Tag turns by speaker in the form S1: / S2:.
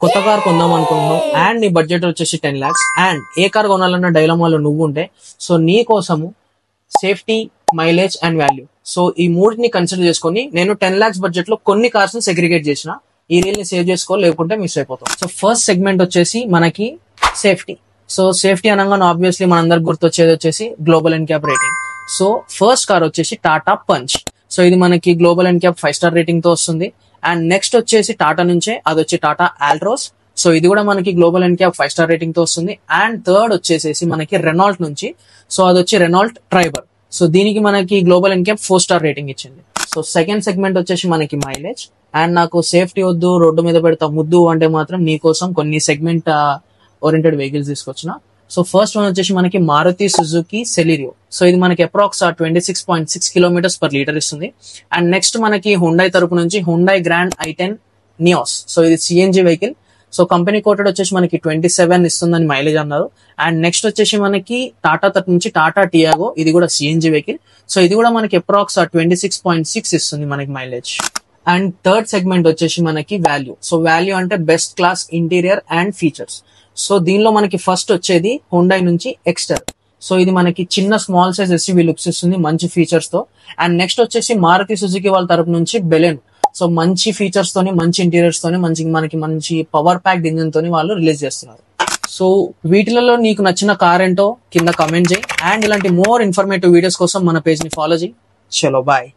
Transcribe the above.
S1: కొత్త కార్ కొందాం అనుకుంటున్నావు అండ్ నీ బడ్జెట్ వచ్చేసి 10 lakhs అండ్ ఏ కార్ కొనాలన్న డైలమాలో నువ్వు ఉంటే సో నీ కోసము safety, mileage and value, so ఈ మూడిని కన్సిడర్ చేసుకొని నేను 10 lakhs బడ్జెట్ లో కొన్ని కార్స్ ని సెగ్రిగేట్ చేసిన. ఈ రీల్ ని సేవ్ చేసుకో, లేకుంటే మిస్ అయిపోతాం. సో ఫస్ట్ సెగ్మెంట్ వచ్చేసి మనకి సేఫ్టీ. సో సేఫ్టీ అనగానే ఆబ్వియస్లీ మనందరికి గుర్తొచ్చేది వచ్చేసి global NCAP rating. So first car వచ్చేసి టాటా పంచ్. సో ఇది మనకి గ్లోబల్ ఎన్క్యాప్ 5 star రేటింగ్ తో వస్తుంది. అండ్ నెక్స్ట్ వచ్చేసి టాటా నుంచే అది వచ్చి టాటా ఆల్ట్రోస్. సో ఇది కూడా మనకి గ్లోబల్ ఎన్క్యాప్ 5 star రేటింగ్ తో వస్తుంది. అండ్ థర్డ్ వచ్చేసేసి మనకి రెనాల్ట్ నుంచి, సో అది వచ్చి రెనాల్ట్ ట్రైబర్. సో దీనికి మనకి గ్లోబల్ ఎన్క్యాప్ 4 star రేటింగ్ ఇచ్చింది. సో సెకండ్ సెగ్మెంట్ వచ్చేసి మనకి మైలేజ్. అండ్ నాకు సేఫ్టీ వద్దు, రోడ్డు మీద పెడతా ముద్దు అంటే మాత్రం నీకోసం కొన్ని సెగ్మెంట్ ఓరియంటెడ్ వెహికల్స్ తీసుకొచ్చిన. సో ఫస్ట్ వన్ వచ్చేసి మనకి మారుతి సుజుకి సెలీరియో. సో ఇది మనకి అప్రాక్స్ 26.6 km/లీటర్ ఇస్తుంది. అండ్ నెక్స్ట్ మనకి హుండాయ్ తరపు నుంచి Hyundai grand i10 Nios. So ఇది CNG vehicle. So company quoted వచ్చేసి మనకి 27 ఇస్తుందని మైలేజ్ అన్నారు. అండ్ నెక్స్ట్ వచ్చేసి మనకి టాటా తరపు నుంచి టాటా టియాగో, ఇది కూడా సిఎన్జి వెహికల్. సో ఇది కూడా మనకి అప్రాక్స్ 26.6 ఇస్తుంది మనకి మైలేజ్. అండ్ థర్డ్ సెగ్మెంట్ వచ్చేసి మనకి వాల్యూ. సో వాల్యూ అంటే best class interior and features. So దీనిలో మనకి ఫస్ట్ వచ్చేది హుండాయ్ నుంచి ఎక్స్టర్. సో ఇది మనకి చిన్న స్మాల్ సైజ్ ఎస్యూవీ లుక్స్ ఇస్తుంది మంచి ఫీచర్స్ తో. అండ్ నెక్స్ట్ వచ్చేసి మారుతి సుజుకి వాళ్ళ తరపు నుంచి బెలెనో. సో మంచి ఫీచర్స్ తోని, మంచి ఇంటీరియర్స్ తోని, మనకి మంచి పవర్ ప్యాక్డ్ ఇంజిన్ తోని వాళ్ళు రిలీజ్ చేస్తున్నారు. సో వీటిలలో నీకు నచ్చిన కార్ ఏంటో కింద కమెంట్ చేయి. అండ్ ఇలాంటి మోర్ ఇన్ఫర్మేటివ్ వీడియోస్ కోసం మన పేజ్ ని ఫాలో చేయి. చలో బాయ్.